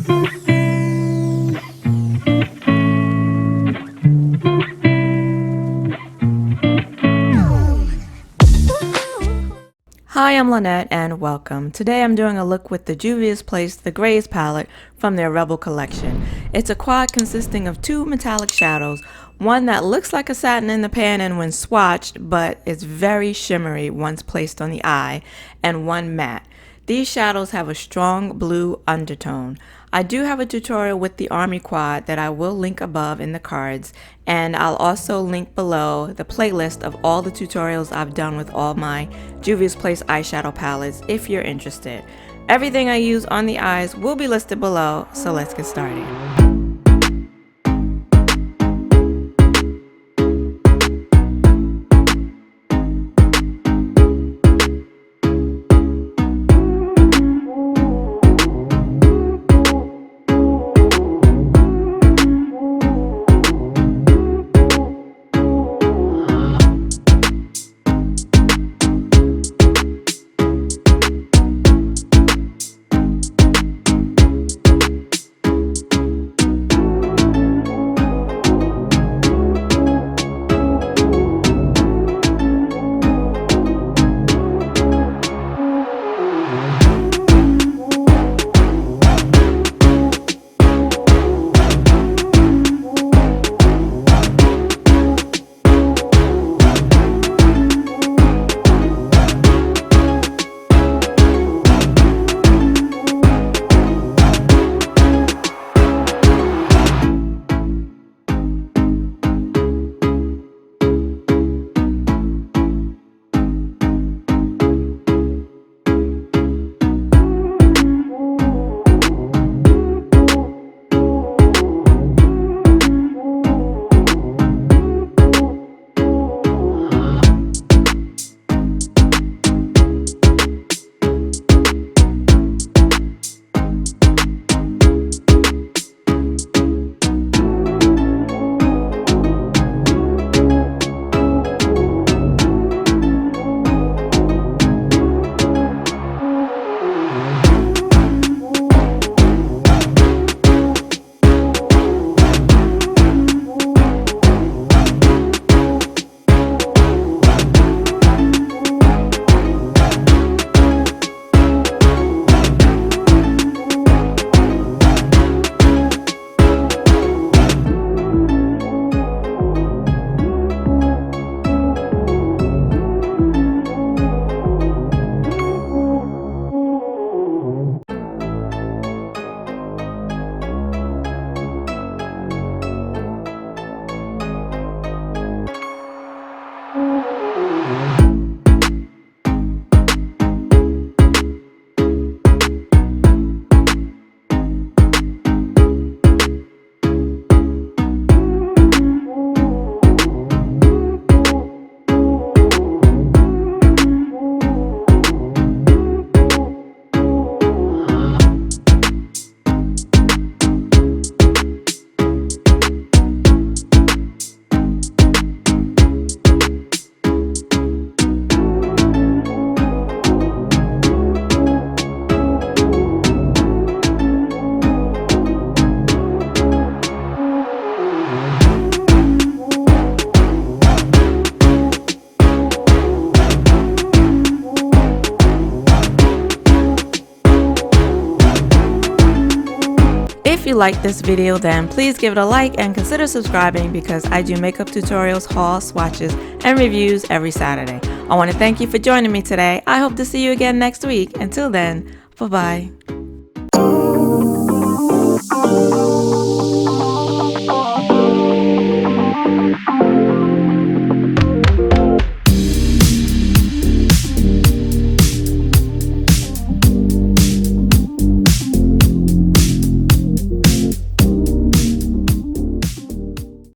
Hi, I'm Lynette and welcome. Today I'm doing a look with the Juvia's Place The Grays palette from their Rebel collection. It's a quad consisting of two metallic shadows, one that looks like a satin in the pan and when swatched, but it's very shimmery once placed on the eye, and one matte. These shadows have a strong blue undertone. I do have a tutorial with the Army Quad that I will link above in the cards, and I'll also link below the playlist of all the tutorials I've done with all my Juvia's Place eyeshadow palettes if you're interested. Everything I use on the eyes will be listed below, so let's get started. If you like this video, then please give it a like and consider subscribing because I do makeup tutorials, hauls, swatches, and reviews every Saturday. I want to thank you for joining me today. I hope to see you again next week. Until then, bye-bye.